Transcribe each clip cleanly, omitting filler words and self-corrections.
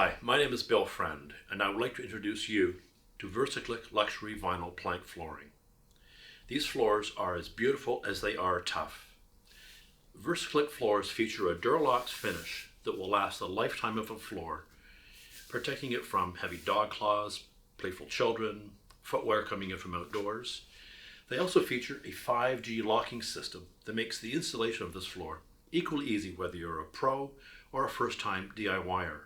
Hi, my name is Bill Friend, and I would like to introduce you to Versaclic luxury vinyl plank flooring. These floors are as beautiful as they are tough. Versaclic floors feature a Duralox finish that will last the lifetime of a floor, protecting it from heavy dog claws, playful children, footwear coming in from outdoors. They also feature a 5G locking system that makes the installation of this floor equally easy whether you're a pro or a first-time DIYer.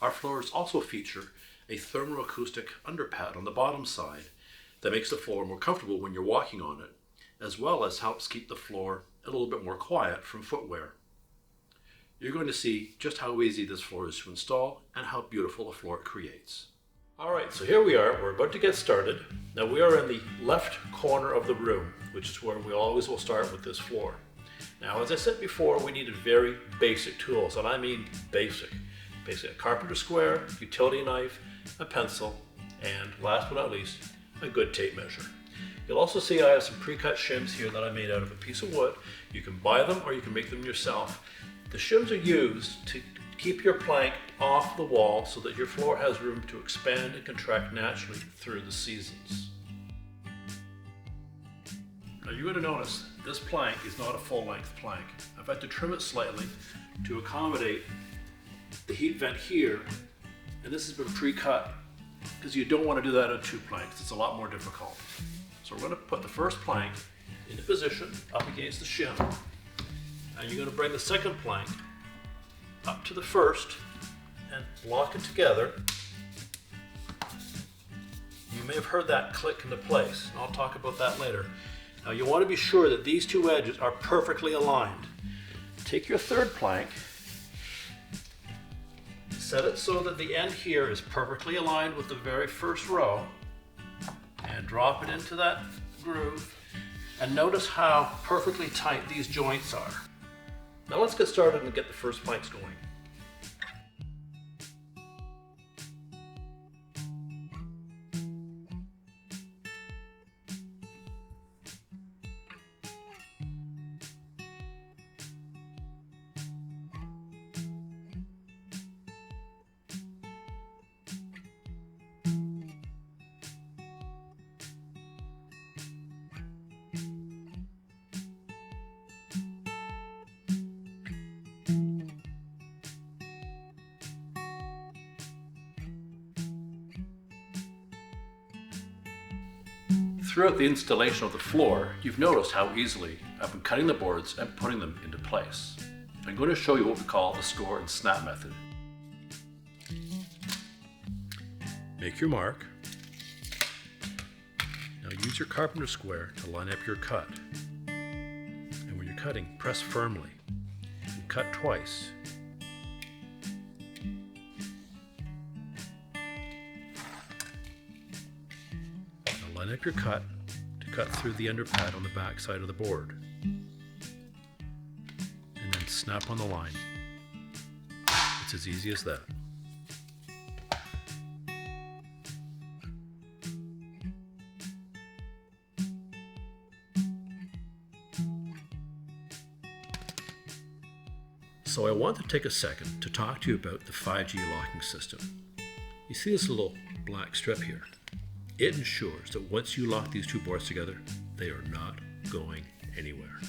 Our floors also feature a thermoacoustic underpad on the bottom side that makes the floor more comfortable when you're walking on it, as well as helps keep the floor a little bit more quiet from footwear. You're going to see just how easy this floor is to install and how beautiful a floor it creates. Alright, so here we are, we're about to get started. Now we are in the left corner of the room, which is where we always will start with this floor. Now as I said before, we needed very basic tools, and I mean basic. Basically a carpenter square, utility knife, a pencil, and last but not least, a good tape measure. You'll also see I have some pre-cut shims here that I made out of a piece of wood. You can buy them or you can make them yourself. The shims are used to keep your plank off the wall so that your floor has room to expand and contract naturally through the seasons. Now you're going to notice this plank is not a full-length plank. I've had to trim it slightly to accommodate the heat vent here, and this has been pre-cut because you don't want to do that on two planks. It's a lot more difficult. So we're going to put the first plank into position up against the shim, and you're going to bring the second plank up to the first and lock it together. You may have heard that click into place, and I'll talk about that later. Now you want to be sure that these two edges are perfectly aligned. Take your third plank, set it so that the end here is perfectly aligned with the very first row, and drop it into that groove, and notice how perfectly tight these joints are. Now let's get started and get the first planks going. Throughout the installation of the floor, you've noticed how easily I've been cutting the boards and putting them into place. I'm going to show you what we call the score and snap method. Make your mark. Now use your carpenter square to line up your cut. And when you're cutting, press firmly and cut twice. Line up your cut to cut through the underpad on the back side of the board, and then snap on the line. It's as easy as that. So I want to take a second to talk to you about the 5G locking system. You see this little black strip here? It ensures that once you lock these two boards together, they are not going anywhere.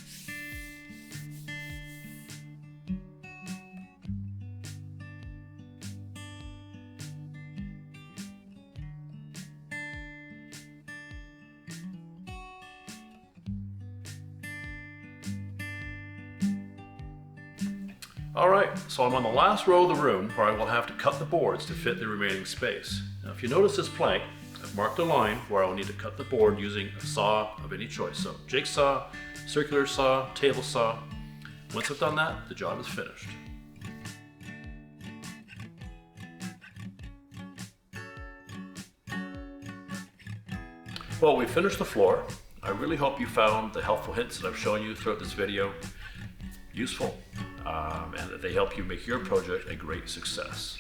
Alright, so I'm on the last row of the room where I will have to cut the boards to fit the remaining space. Now if you notice this plank, I've marked a line where I'll need to cut the board using a saw of any choice. So jigsaw, circular saw, table saw. Once I've done that, the job is finished. Well, we finished the floor. I really hope you found the helpful hints that I've shown you throughout this video useful, and that they help you make your project a great success.